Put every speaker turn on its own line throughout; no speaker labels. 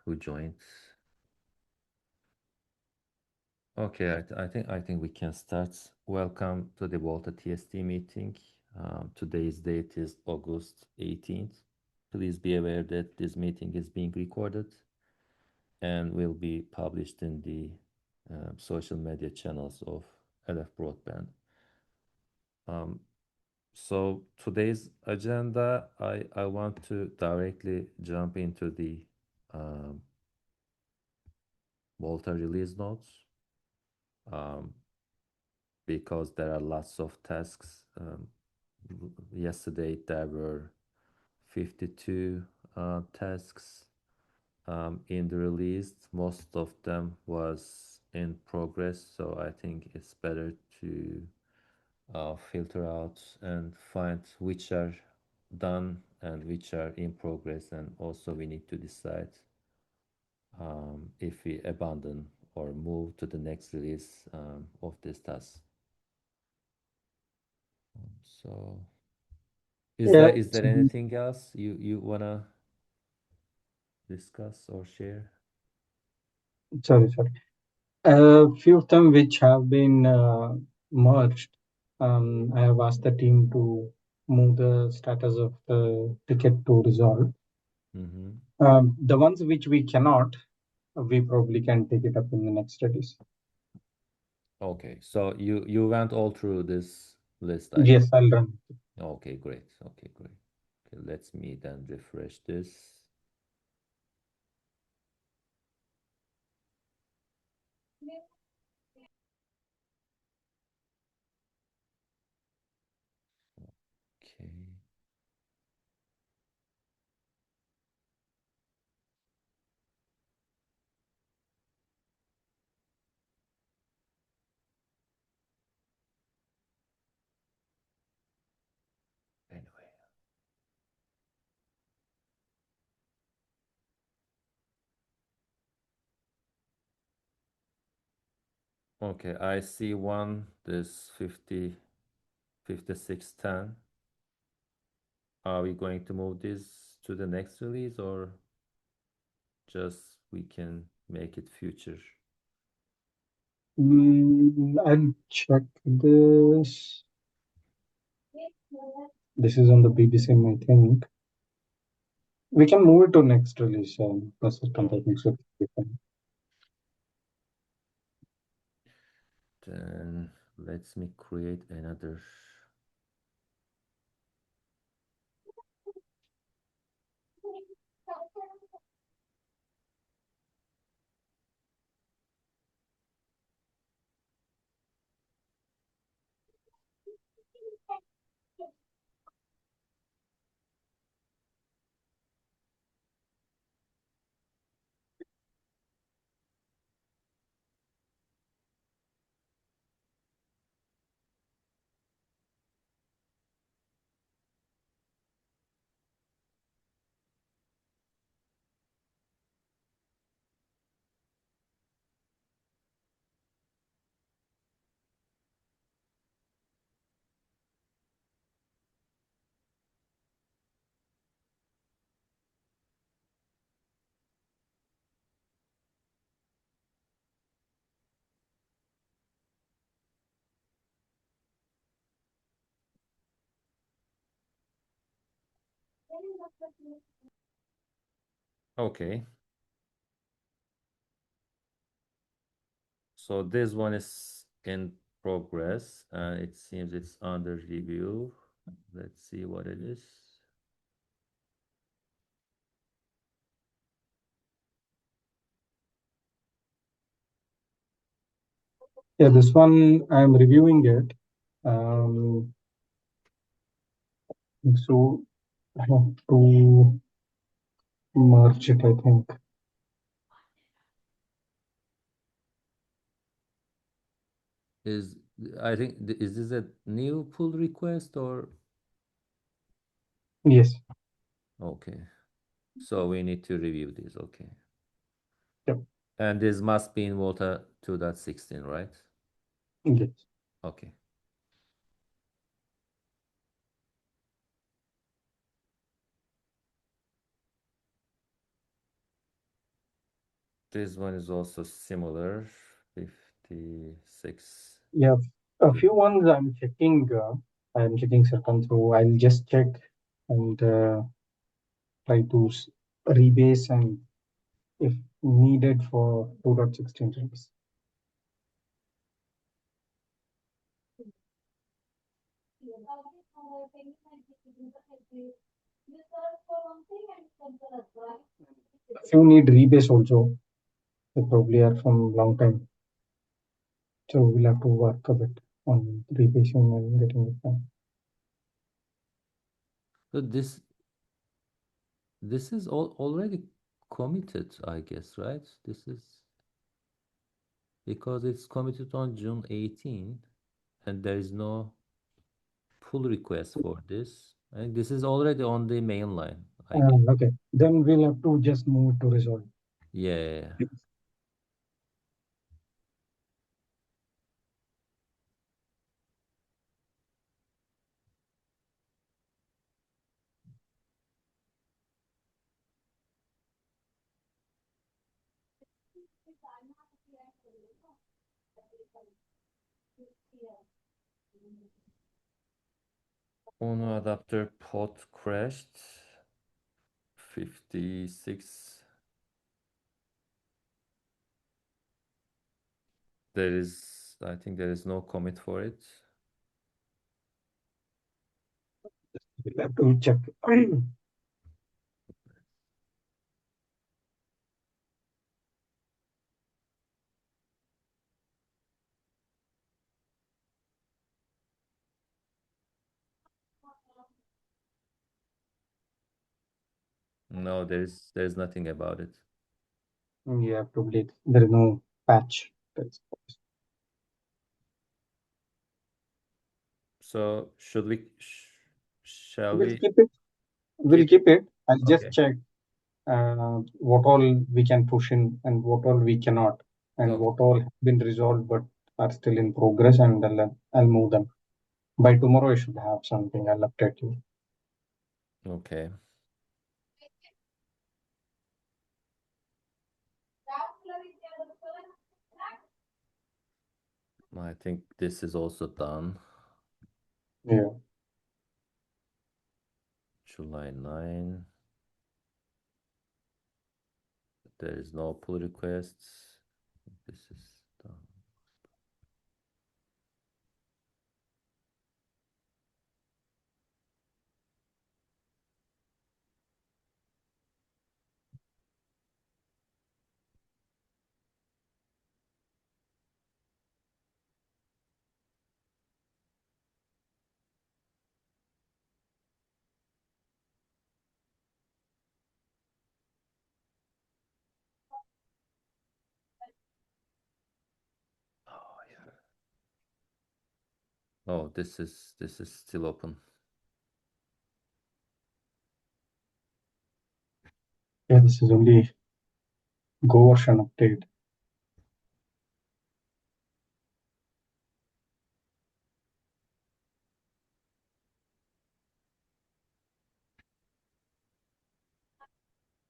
who joined. Okay, I think we can start. Welcome to the VOLTHA TST meeting. Today's date is August 18th. Please be aware that this meeting is being recorded and will be published in the social media channels of LF Broadband. So today's agenda, I want to directly jump into the VOLTHA release notes. Because there are lots of tasks. Yesterday there were 52 tasks in the release. Most of them was in progress, so I think it's better to filter out and find which are done and which are in progress, and also we need to decide if we abandon or move to the next release of this task. So is
Yeah,
there anything else you wanna discuss or share?
sorry. A few of them which have been merged. I have asked the team to move the status of the ticket to resolve. The ones which we cannot, we probably can take it up in the next studies.
Okay, so you went all through this list, I
Yes,
think.
I'll run.
Okay, great. Okay, great. Okay, let's me then refresh this. Okay. Anyway. Okay, I see one, this 5610. Are we going to move this to the next release, or just we can make it future?
I'll check this. This is on the BBSIM, I think. We can move it to next release. Consistent, I think so.
Then let's me create another. Okay. So this one is in progress, and it seems it's under review. Let's see what it is.
Yeah, this one I'm reviewing it. So I have to merge it, I think.
I think is this a new pull request or?
Yes.
Okay. So we need to review this. Okay.
Yep.
And this must be in VOLTA 2.16, right?
Yes.
Okay. This one is also similar. 56.
Yeah, a few ones I'm checking certain through. I'll just check and try to rebase and if needed for 2.16 release. If you need rebase also, they probably are from long time. So we'll have to work a bit on rebasing and getting it done.
So this is already committed, I guess, right? This is because it's committed on June 18 and there is no pull request for this. And this is already on the main line, I guess.
Okay, then we'll have to just move to resolve.
Yeah. Uno adapter pot crashed. 56. I think there is no commit for it.
We'll have to check.
No, there's nothing about it.
Yeah, probably there is no patch.
So shall
We'll
we
keep it. We'll
keep it?
keep it. I'll just
Okay.
check what all we can push in and what all we cannot, and
Okay.
what all have been resolved but are still in progress, and I'll move them. By tomorrow, I should have something. I'll update you.
Okay. I think this is also done.
Yeah.
July 9. There is no pull requests. This is done. Oh, yeah. Oh, this is still open.
Yeah, this is only Go version update.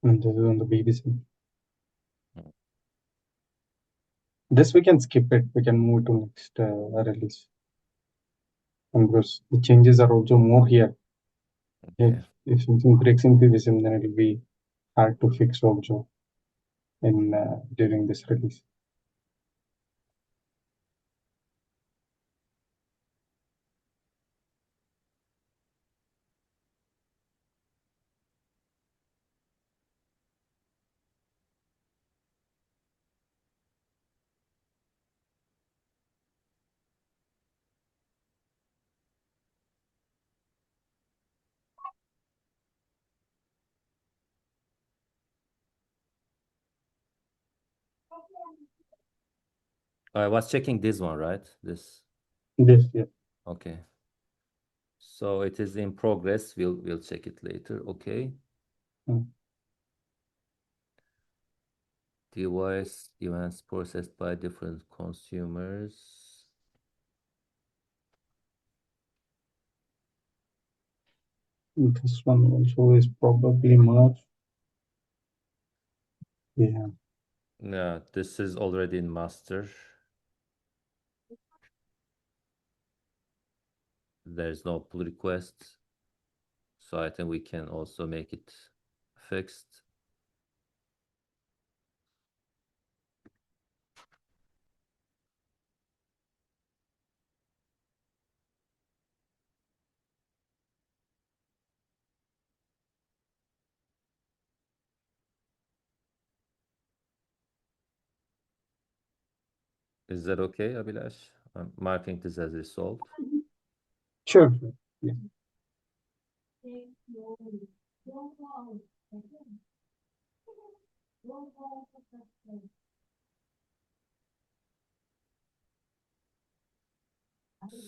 And this is on the BBC.
Mm.
This we can skip it. We can move to next release. And because the changes are also more here.
Okay.
If something breaks in PVSM, then it will be hard to fix also in during this release.
I was checking this one, right? This.
This, yeah.
Okay. So it is in progress. We'll check it later. Okay.
Mm.
Device events processed by different consumers.
This one also is probably merged. Yeah.
Yeah, this is already in master. There's no pull request. So I think we can also make it fixed. Is that okay, Abhilash? I'm marking this as resolved.
Sure, sure. Yeah.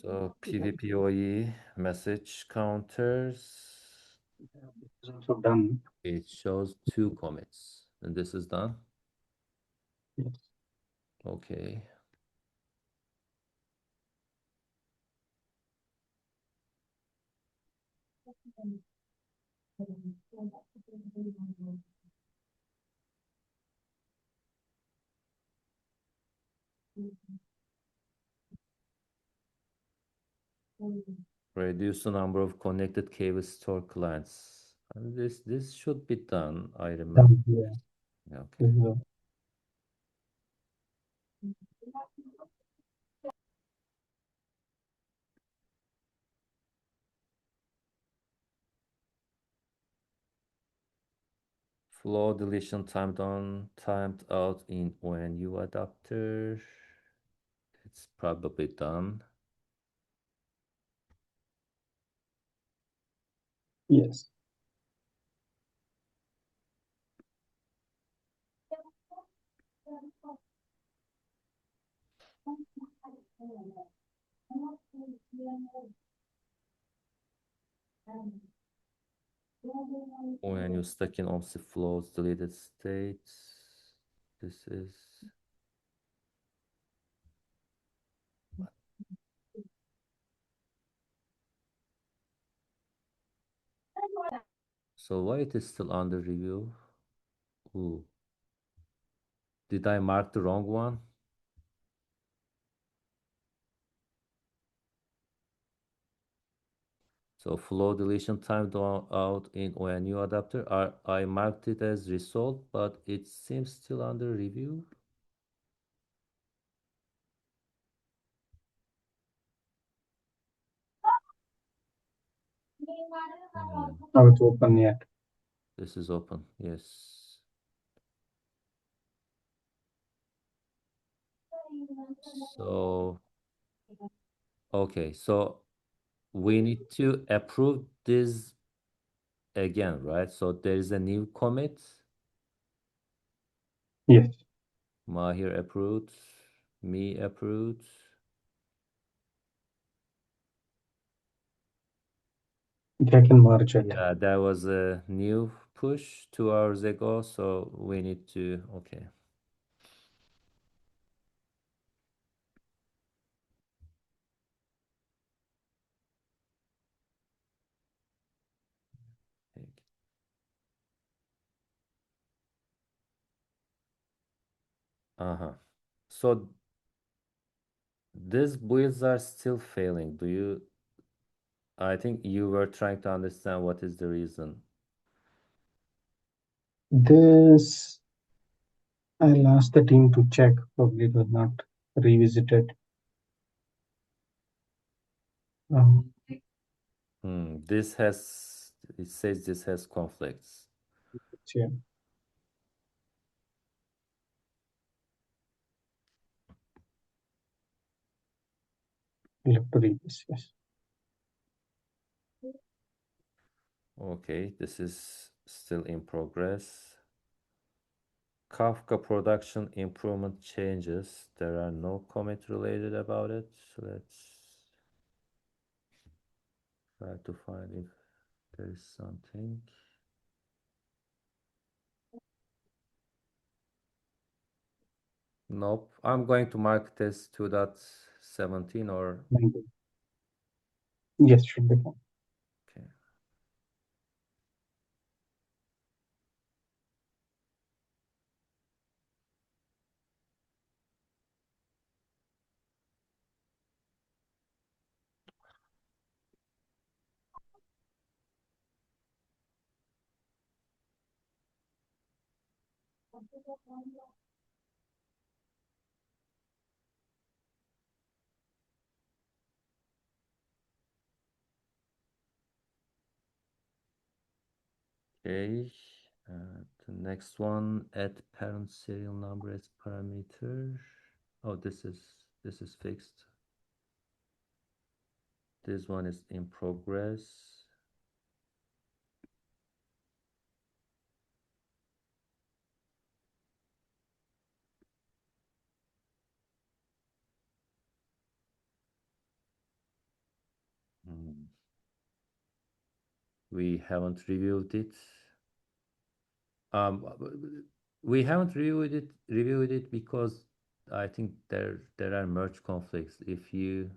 So PVPOE message counters.
This is also done.
It shows 2 commits, and this is done.
Yes.
Okay. Reduce the number of connected cable store clients. And this should be done. I remember.
Done. Yeah.
Yeah, okay.
This is
Flow deletion timed on, timed out in ONU adapter. It's probably done.
yes.
ONU stuck in OMSI flows, deleted states. This is. So why it is still under review? Ooh. Did I mark the wrong one? So flow deletion timed out in ONU adapter. I marked it as resolved, but it seems still under review. Hmm.
Now it's open yet.
This is open. Yes. So okay. So we need to approve this again, right? So there is a new commit.
Yes.
Mahir approved. Me approved.
I can merge it.
Yeah, there was a new push 2 hours ago, so we need to, okay. Uh-huh. So these builds are still failing. I think you were trying to understand what is the reason.
This, I'll ask the team to check. Probably it was not revisited.
It says this has conflicts.
Yeah, we'll have to read this. Yes.
Okay, this is still in progress. Kafka production improvement changes. There are no comment related about it. So let's try to find if there is something. Nope. I'm going to mark this 2.17 or
Yes, should be fine.
okay. Okay. The next one, add parent serial number as parameter. Oh, this is fixed. This one is in progress. Hmm. We haven't reviewed it. Um, we haven't reviewed it because I think there are merge conflicts. If you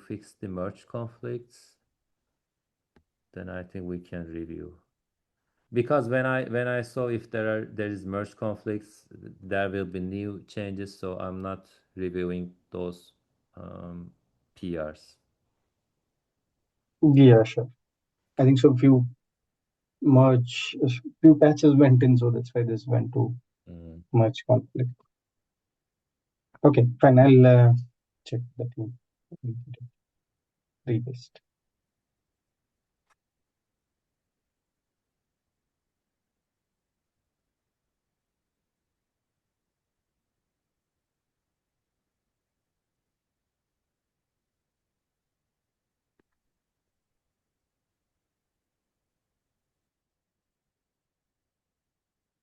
fix the merge conflicts, then I think we can review. Because when I saw if there is merge conflicts, there will be new changes. So I'm not reviewing those PRs.
Yeah, sure. I think so. Few patches went in, so that's why this went to
Mm.
merge conflict. Okay, fine. I'll check that you rebased.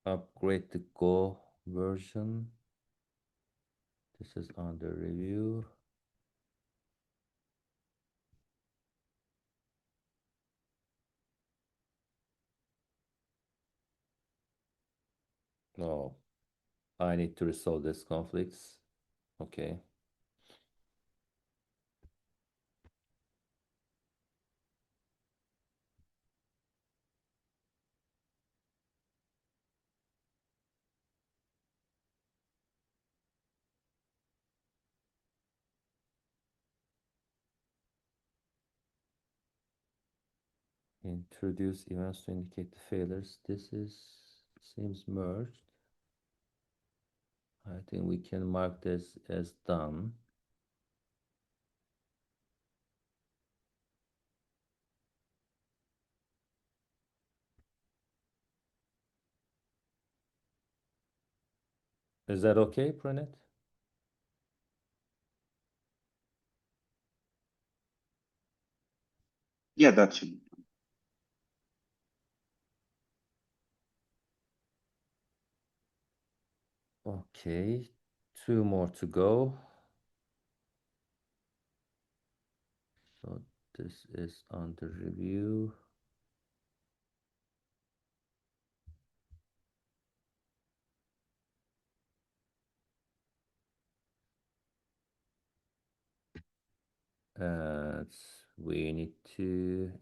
Upgrade the Go version. This is under review. No, I need to resolve these conflicts. Okay. Introduce events to indicate the failures. This seems merged. I think we can mark this as done. Is that okay, Pranet?
Yeah, that's it.
Okay, two more to go. So this is under review. And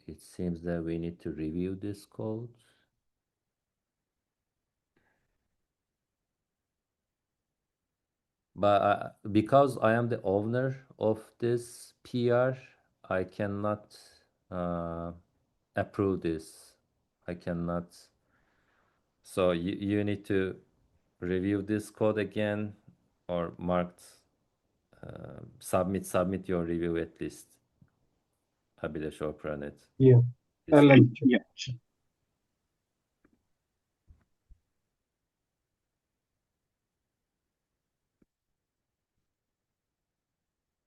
it seems that we need to review this code. But because I am the owner of this PR, I cannot uh, approve this. I cannot. So you need to review this code again or marked submit your review at least. Abilash or Pranet.
Yeah,
This
I'll
one.
check.
Yeah.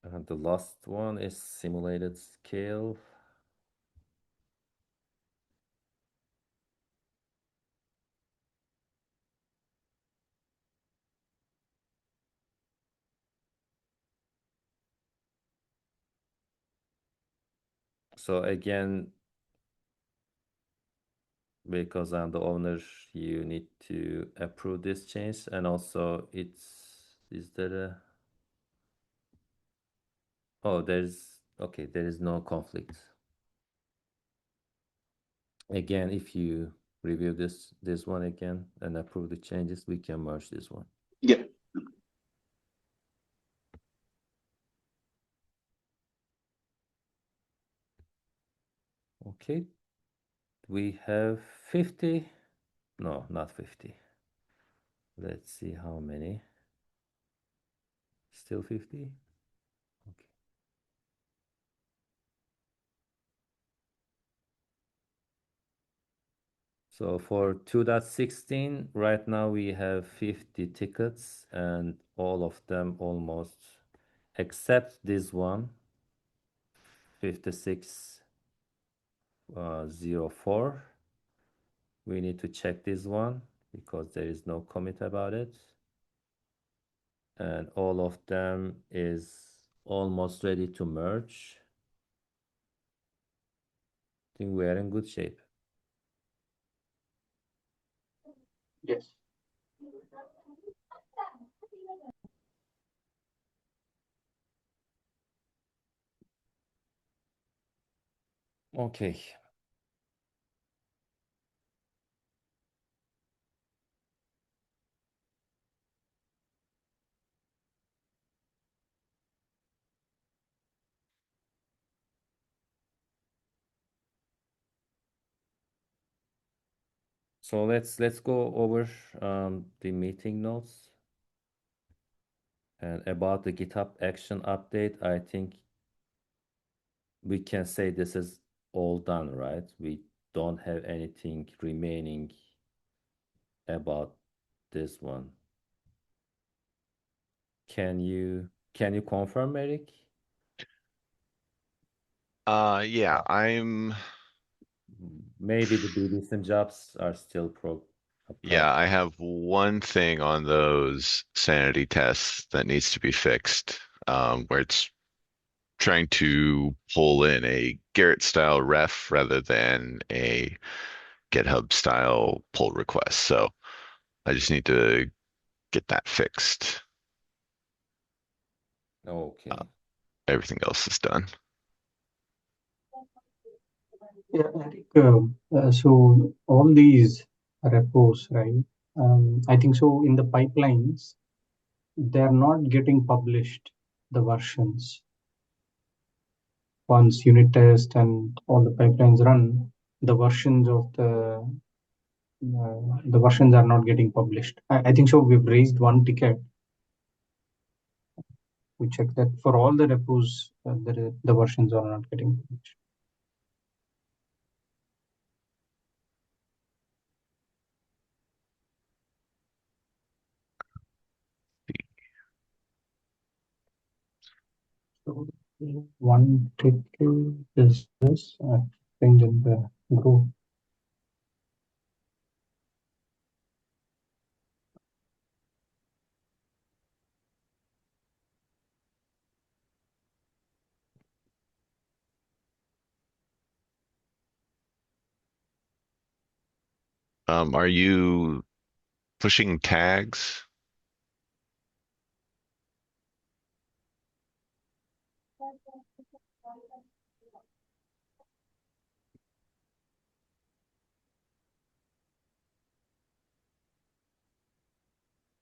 And the last one is simulated scale. So again, because I'm the owner, you need to approve this change. And also is there a, oh, okay, there is no conflict. Again, if you review this one again and approve the changes, we can merge this one.
Yeah.
Okay, we have 50. No, not 50. Let's see how many. Still 50? Okay. So for 2.16, right now we have 50 tickets and all of them almost, except this one, 5604. We need to check this one because there is no commit about it. And all of them is almost ready to merge. I think we are in good shape.
Yes.
Okay. So let's go over the meeting notes. And about the GitHub action update, I think we can say this is all done, right? We don't have anything remaining about this one. Can you confirm, Eric?
Yeah, I'm.
Maybe the BDSM jobs are still
Yeah, I have one thing on those sanity tests that needs to be fixed, where it's trying to pull in a Garrett style ref rather than a GitHub style pull request. So I just need to get that fixed.
Okay.
Everything else is done.
Yeah, Eric, so all these repos, right? I think so in the pipelines, they're not getting published, the versions. Once unit test and all the pipelines run, the versions of the versions are not getting published. I think so. We've raised one ticket. We check that for all the repos, the versions are not getting published. So one ticket is this. I think in the group.
Are you pushing tags?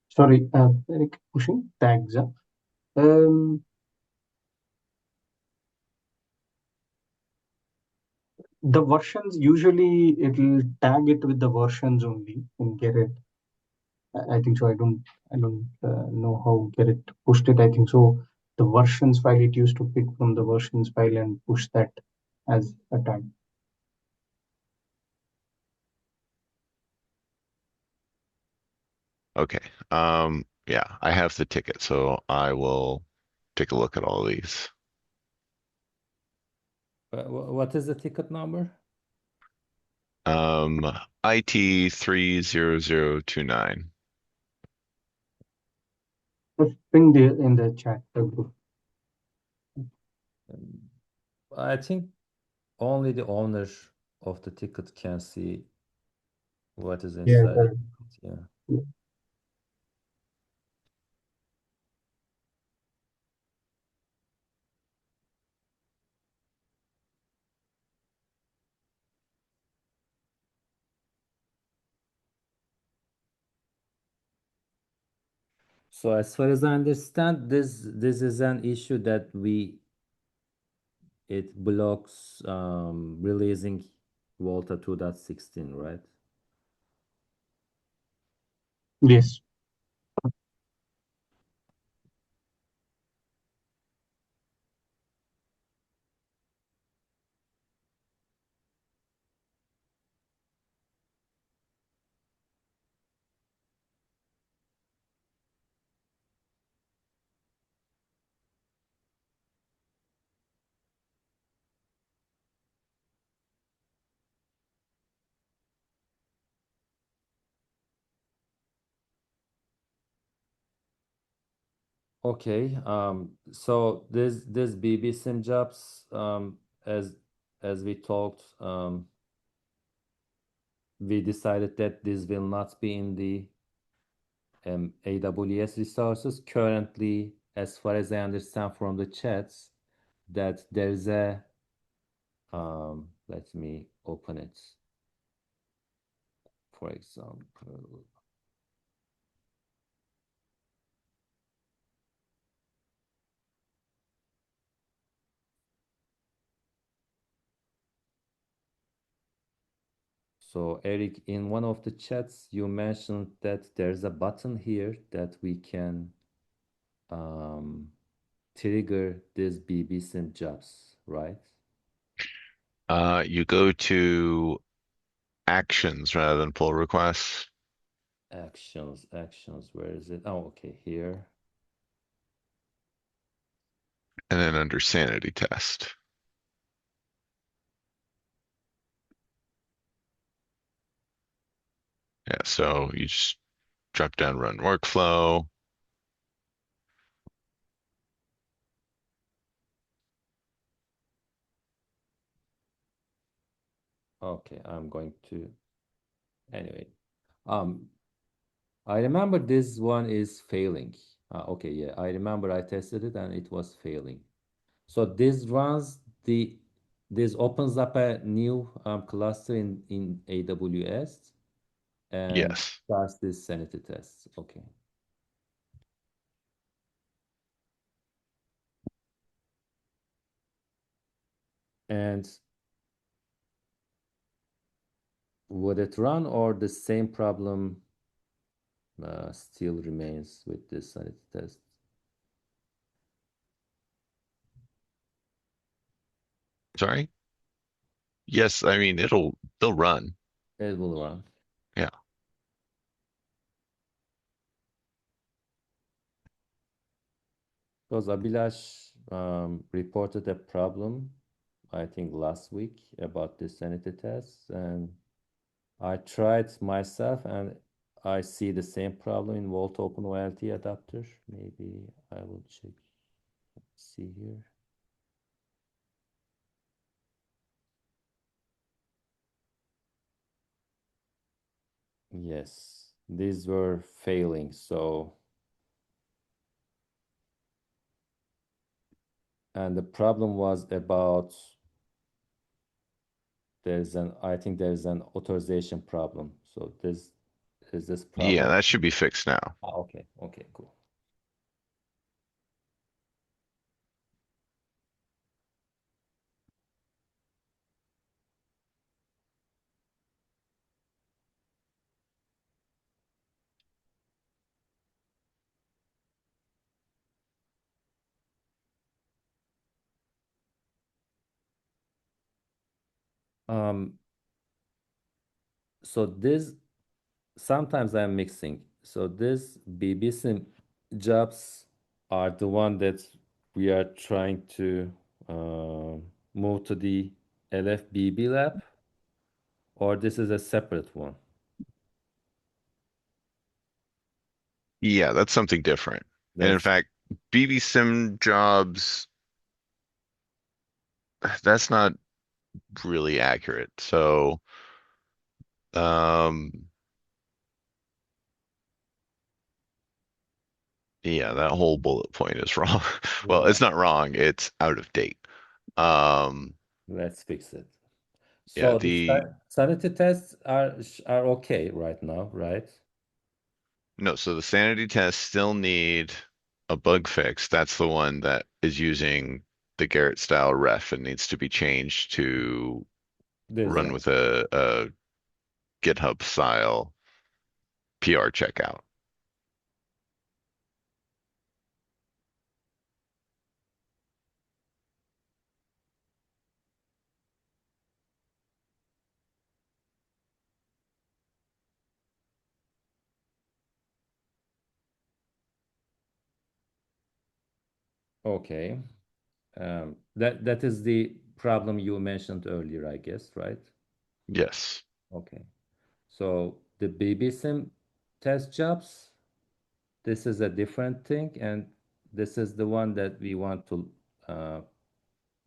Sorry, Eric, pushing tags. The versions usually it'll tag it with the versions only in Gerrit. I think so. I don't know how Gerrit pushed it. I think so. The versions file it used to pick from the versions file and push that as a tag.
Okay. Yeah, I have the ticket, so I will take a look at all these.
What is the ticket number?
IT 30029.
Just ping in the chat group.
I think only the owner of the ticket can see what is
Yeah,
inside it. Yeah.
yeah.
So as far as I understand, this is an issue that it blocks releasing VOLTHA 2.16, right?
Yes.
Okay. So this BB sim jobs, as we talked, we decided that this will not be in the AWS resources currently. As far as I understand from the chats, that there's a let me open it. For example, so Eric, in one of the chats, you mentioned that there's a button here that we can um, trigger this BB sim jobs, right?
You go to actions rather than pull requests,
Actions, where is it? Oh, okay, here.
and then under sanity test. Yeah, so you just drop down run workflow.
Okay, I'm going to, anyway. Um, I remember this one is failing. Okay, yeah, I remember I tested it and it was failing. So this opens up a new cluster in AWS and
Yes.
starts this sanity test. Okay. And would it run or the same problem still remains with this sanity test?
Sorry? Yes, I mean they'll run.
It will run.
Yeah.
Because Abhilash reported a problem, I think last week, about this sanity test, and I tried myself, and I see the same problem in Volt Open OLT adapter. Maybe I will check. See here. Yes, these were failing. So, and the problem was about I think there's an authorization problem. So this is this
Yeah,
problem.
that should be fixed now.
Okay, okay, cool. Um, so this sometimes I'm mixing. So this BBC jobs are the one that we are trying to move to the LFBB lab, or this is a separate one.
Yeah, that's something different. And in
That's
fact, BB sim jobs, that's not really accurate. So, um, yeah, that whole bullet point is wrong. Well,
yeah.
it's not wrong, it's out of date. Um,
Let's fix it.
yeah,
So the sanity tests are okay right now, right?
no, so the sanity tests still need a bug fix. That's the one that is using the Garrett style ref and needs to be changed to
This
run
one.
with a GitHub style PR checkout.
Okay. That is the problem you mentioned earlier, I guess, right?
Yes.
Okay. So the BB sim test jobs, this is a different thing, and This is the one that we want to uh,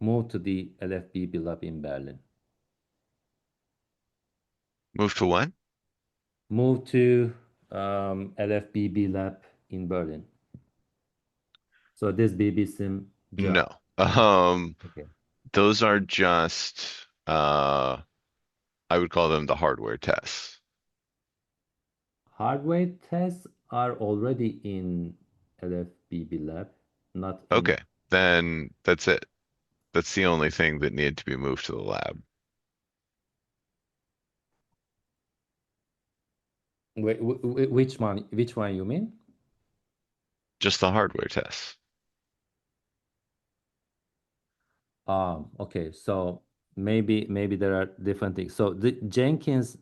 move to the LFBB lab in Berlin.
Move to what?
Move to LFBB lab in Berlin. So this BB sim
No.
job. Okay.
Those are just I would call them the hardware tests.
Hardware tests are already in LFBB lab, not in.
Okay, then that's it. That's the only thing that needed to be moved to the lab.
Which one? Which one you mean?
Just the hardware tests.
Okay. So maybe there are different things. So the Jenkins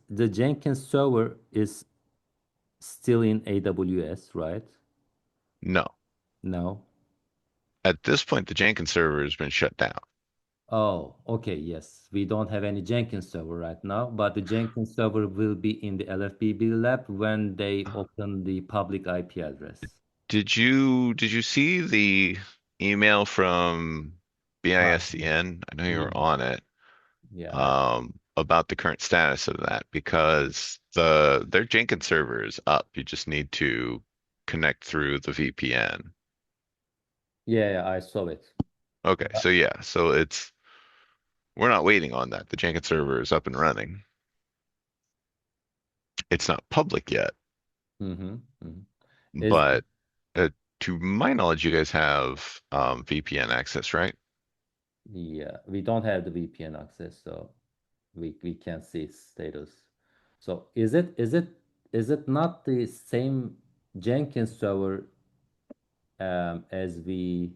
server is still in AWS, right?
No.
No.
At this point, the Jenkins server has been shut down.
Oh, okay. Yes. We don't have any Jenkins server right now, but the Jenkins server will be in the LFBB lab when they open the public IP address.
Did you see the email from
Ah,
BISDN? I know you
yeah.
were on it,
Yeah,
about the current status of that because their Jenkins server is up. You just need to connect through the VPN.
yeah, I saw it.
Okay,
But,
so yeah, so we're not waiting on that. The Jenkins server is up and running. It's not public yet,
mm-hmm, hmm. Is
but to my knowledge, you guys have VPN access, right?
Yeah, we don't have the VPN access, so we can't see its status. So is it not the same Jenkins server as we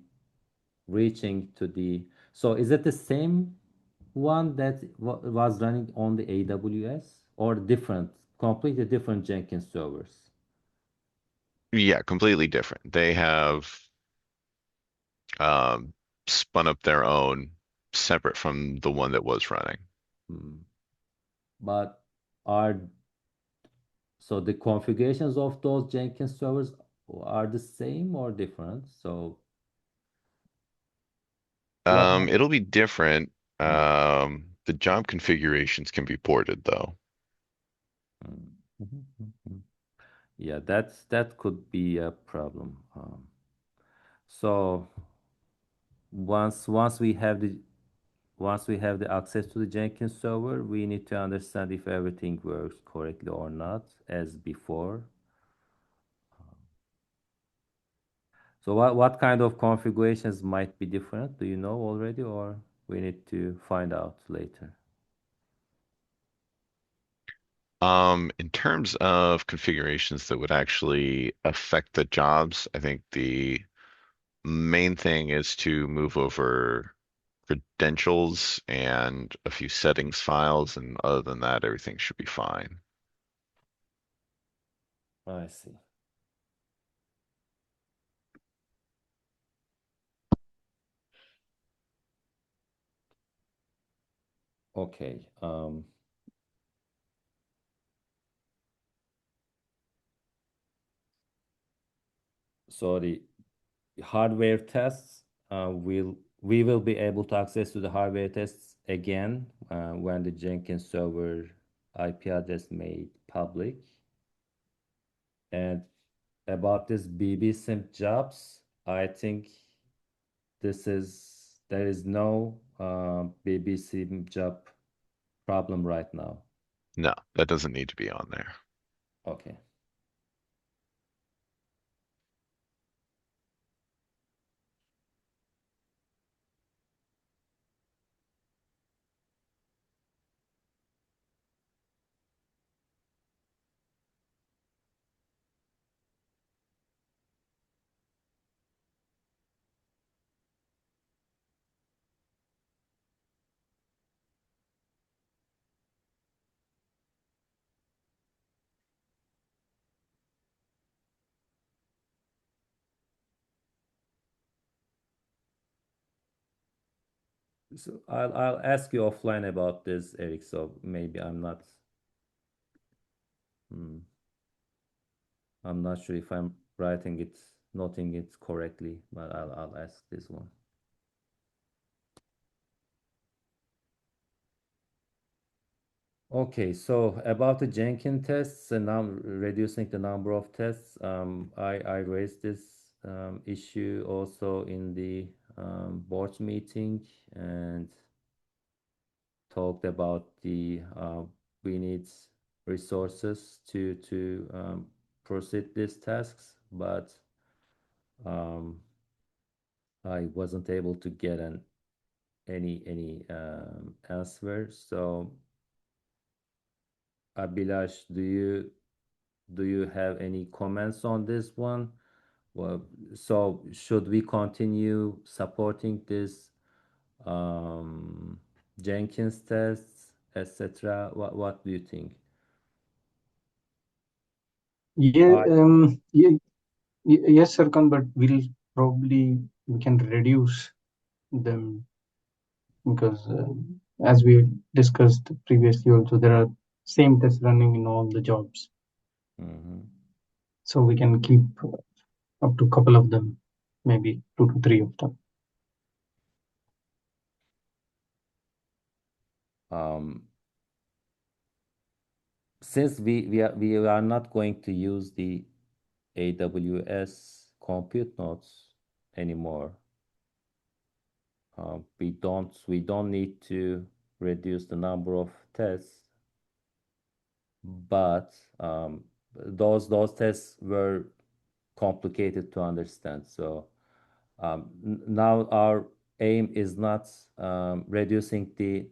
reaching to the so is it the same one that was running on the AWS or different, completely different Jenkins servers?
Yeah, completely different. They have um, spun up their own separate from the one that was running.
Hmm. But are so the configurations of those Jenkins servers are the same or different? So what?
It'll be different.
Hmm,
The job configurations can be ported though.
hmm, mhm, mhm. Yeah, that could be a problem. So once we have the access to the Jenkins server, we need to understand if everything works correctly or not as before. So what kind of configurations might be different? Do you know already, or we need to find out later?
In terms of configurations that would actually affect the jobs, I think the main thing is to move over credentials and a few settings files, and other than that, everything should be fine.
I see. Okay. So the hardware tests, we will be able to access to the hardware tests again when the Jenkins server IP address made public. And about this BB sim jobs, I think there is no BB sim job problem right now.
No, that doesn't need to be on there.
Okay. So I'll ask you offline about this, Eric. So maybe hmm, I'm not sure if I'm writing it noting it correctly, but I'll ask this one. Okay, so about the Jenkins tests and now reducing the number of tests, I raised this issue also in the board meeting and talked about the we need resources to proceed these tasks, but um, I wasn't able to get any answer. So Abhilash, do you have any comments on this one? Well, so should we continue supporting this Jenkins tests, etc.? What do you think?
Yeah,
I
yes, Sarkan, but we can reduce them because as we discussed previously also, there are same tests running in all the jobs.
Mhm.
So we can keep up to a couple of them, maybe 2 to 3 of them.
um, since we are not going to use the AWS compute nodes anymore, we don't need to reduce the number of tests, but those tests were complicated to understand. So now our aim is not reducing the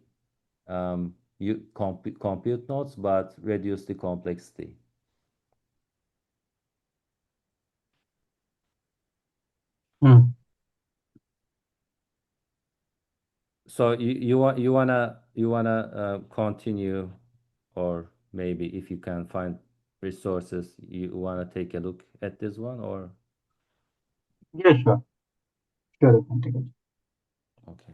compute nodes, but reduce the complexity.
Hmm.
So you wanna continue, or maybe if you can find resources, you wanna take a look at this one, or
Yeah, sure, you can take it.
okay.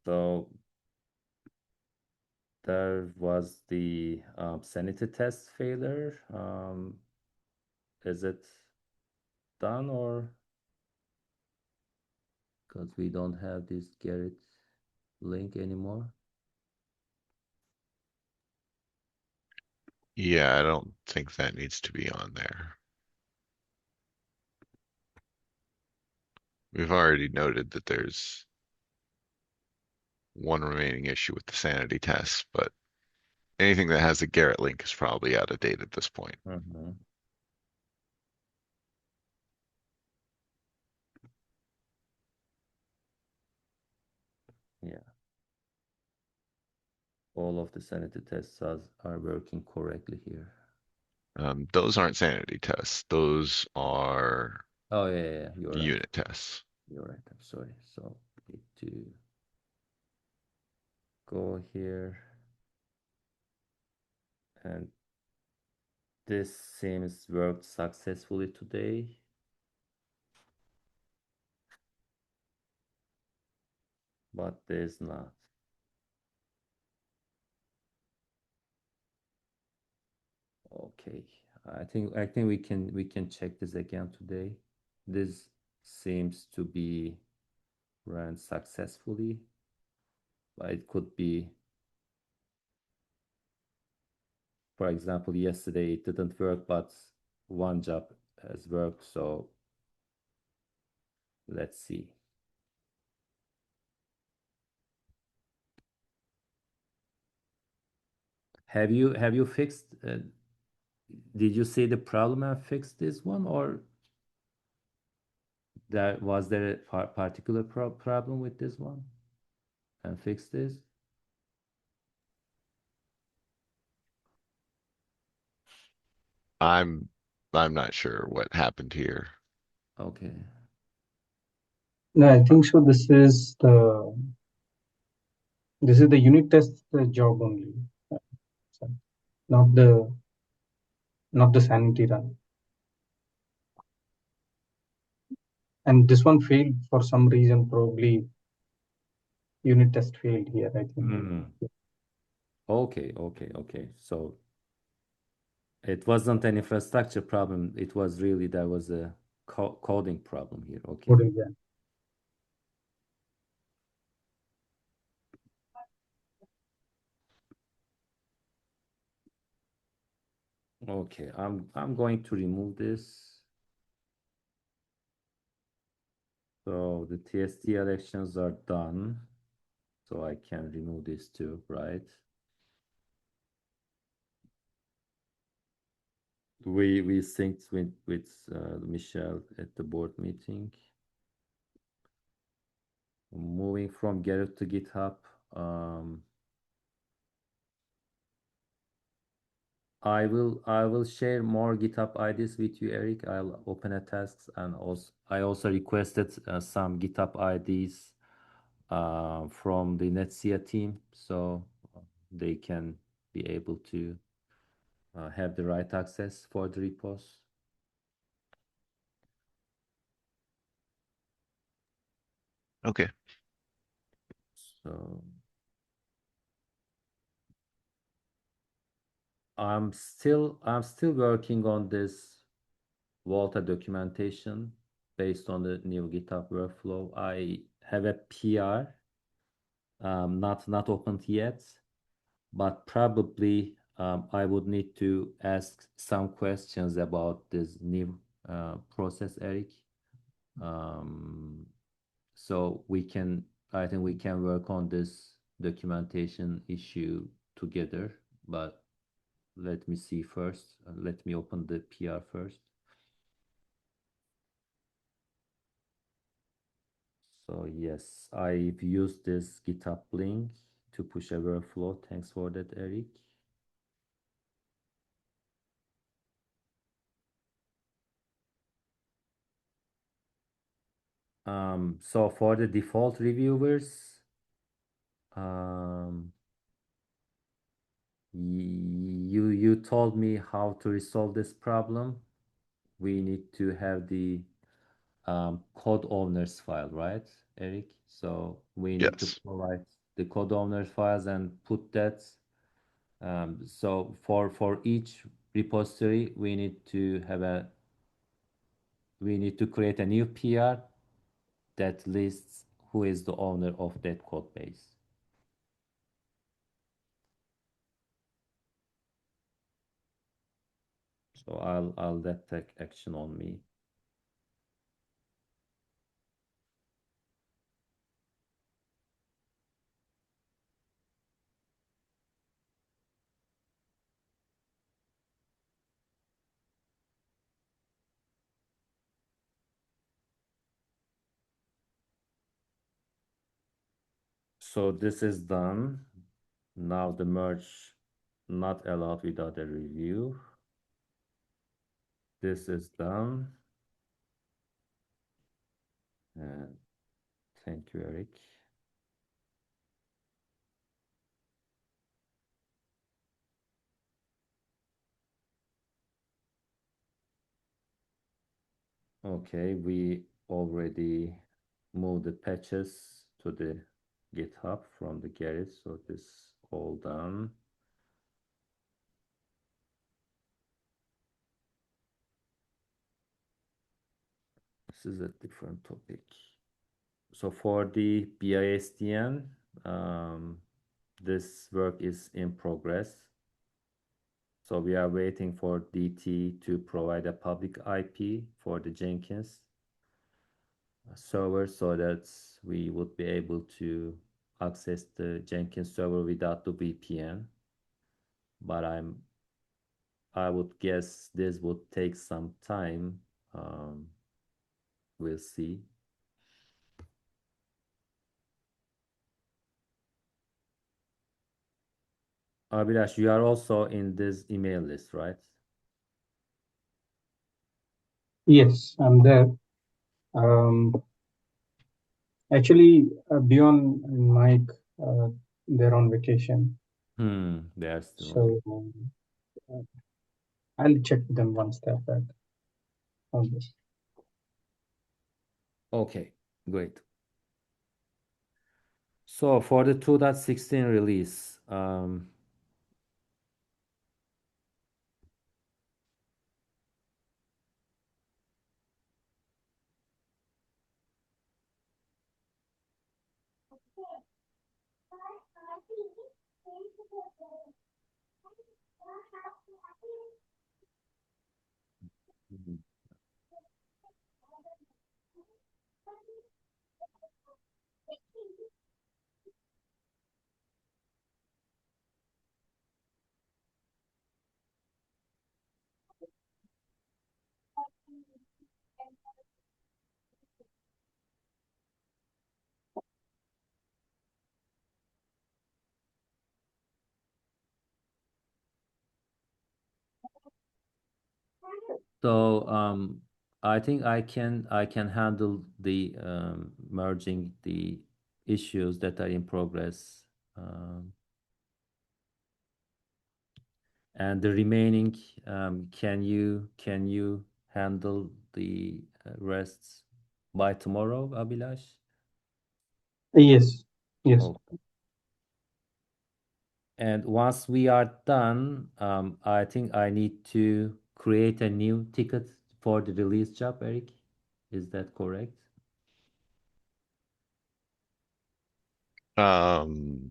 So there was the sanity test failure. Is it done, or because we don't have this Garrett link anymore?
Yeah, I don't think that needs to be on there. We've already noted that there's one remaining issue with the sanity test, but anything that has a Garrett link is probably out of date at this point.
Mm-hmm. Yeah, all of the sanity tests are working correctly here.
Those aren't sanity tests. Those are
Oh yeah, you're right.
unit tests.
You're right. I'm sorry. So need to go here, and this seems worked successfully today, but there's not. Okay, I think we can check this again today. This seems to be ran successfully, but it could be, for example, yesterday it didn't work, but one job has worked. So let's see. Have you fixed did you see the problem and fix this one, or there a particular problem with this one and fix this?
I'm I'm not sure what happened here.
Okay.
No, I think so. This is the unit test job only, so not the sanity run. And this one failed for some reason. Probably unit test failed here, I think.
Okay, okay, okay. So it wasn't an infrastructure problem. It was really there was a coding problem here. Okay.
What is that?
Okay. I'm going to remove this. So the TST elections are done. So I can remove this too, right? We synced with Michelle at the board meeting. Moving from Gerrit to GitHub. I will share more GitHub IDs with you, Eric. I'll open a tasks, and also I also requested some GitHub IDs from the Netsia team, so they can be able to have the right access for the repos.
Okay.
So I'm still working on this VOLTHA documentation based on the new GitHub workflow. I have a PR, not opened yet, but probably I would need to ask some questions about this new process, Eric. Um, so I think we can work on this documentation issue together, but let me see first. Let me open the PR first. So yes, I've used this GitHub link to push a workflow. Thanks for that, Eric. So for the default reviewers, um, you told me how to resolve this problem. We need to have the code owners file, right, Eric? So we need to
Yes.
provide the code owners files and put that. So for each repository, we need to create a new PR that lists who is the owner of that code base. So I'll let take action on me. So this is done. Now the merge not allowed without a review. This is done. And thank you, Eric. Okay, we already moved the patches to the GitHub from the Gerrit, so this all done. This is a different topic. So for the BISDN, this work is in progress. So we are waiting for DT to provide a public IP for the Jenkins server so that we would be able to access the Jenkins server without the VPN. But I would guess this would take some time. We'll see. Abhilash, you are also in this email list, right?
Yes, I'm there. Actually, Bjorn and Mike, they're on vacation,
They are still on.
so uh, I'll check with them once they're back on this.
Okay, great. So for the 2.16 release, so I think I can handle the merging the issues that are in progress, and the remaining, can you handle the rests by tomorrow, Abhilash?
Yes, yes.
Oh, and once we are done, I think I need to create a new ticket for the release job, Eric. Is that correct?
Um,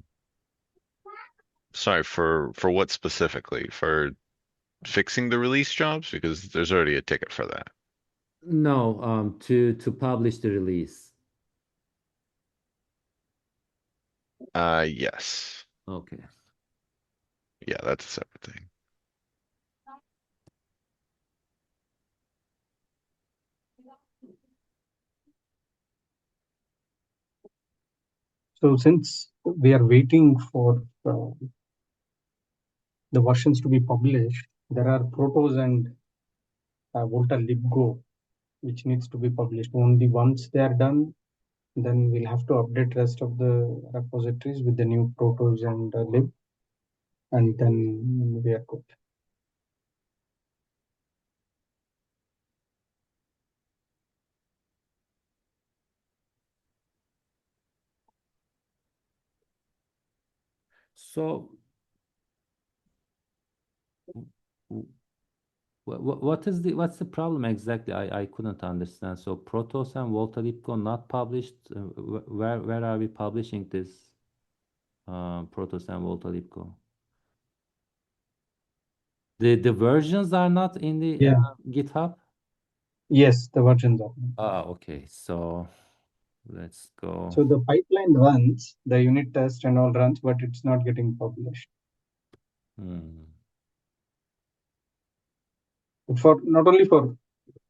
Sorry, for what specifically? For fixing the release jobs? Because there's already a ticket for that.
No, to publish the release.
Yes.
Okay.
Yeah, that's a separate thing.
So since we are waiting for the versions to be published, there are protos and Volta libgo which needs to be published. Only once they are done, then we'll have to update rest of the repositories with the new protos and lib, and then we are good.
So, what's the problem exactly? I couldn't understand. So Protos and Volta not published. Where are we publishing this Protos and Volta? The versions are not in the
Yeah.
GitHub.
Yes, the versions are.
Okay. So let's go.
So the pipeline runs, the unit test and all runs, but it's not getting published.
Hmm.
For not only for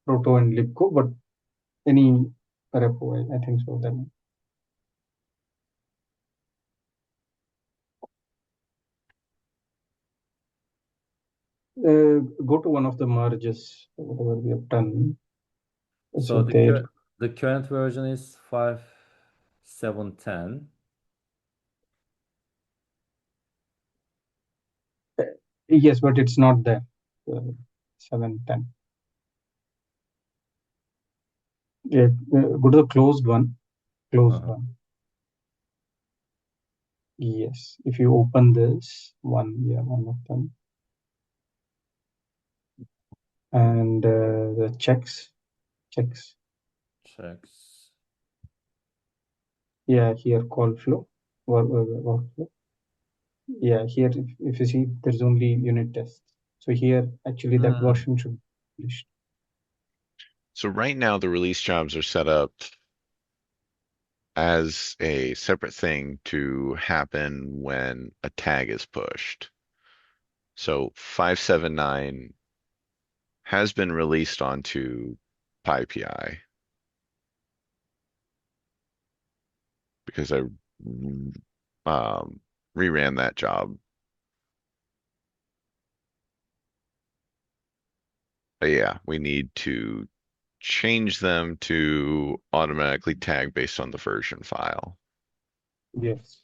proto and libco, but any repo, I think so. Then go to one of the merges, whatever we have done.
So
So there,
the current version is 5.7.10.
yes, but it's not there. 7.10. Yeah, go to the closed one. Closed
Uh-huh.
one. Yes, if you open this one, yeah, one of them, and the checks.
Checks.
Yeah, here call flow, workflow. Yeah, here if you see, there's only unit tests. So here, actually, that version should be published.
So right now the release jobs are set up as a separate thing to happen when a tag is pushed. So 579 has been released onto PyPI because I reran that job. But yeah, we need to change them to automatically tag based on the version file.
Yes.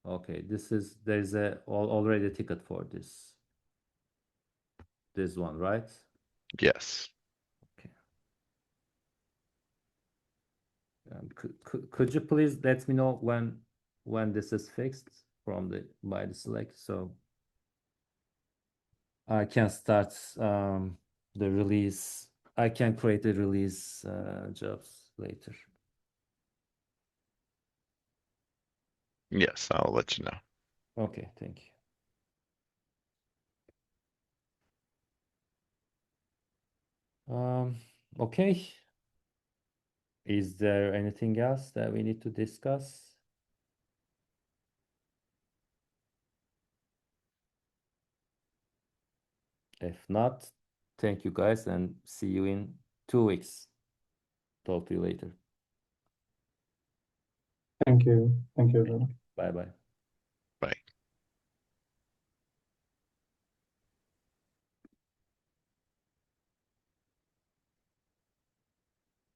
Okay, there's already a ticket for this one, right?
Yes.
Okay. Could you please let me know when this is fixed by the select, so I can start the release. I can create the release jobs later.
Yes, I'll let you know.
Okay, thank you. Okay. Is there anything else that we need to discuss? If not, thank you guys and see you in 2 weeks. Talk to you later.
Thank you. Thank you, everyone.
Bye bye.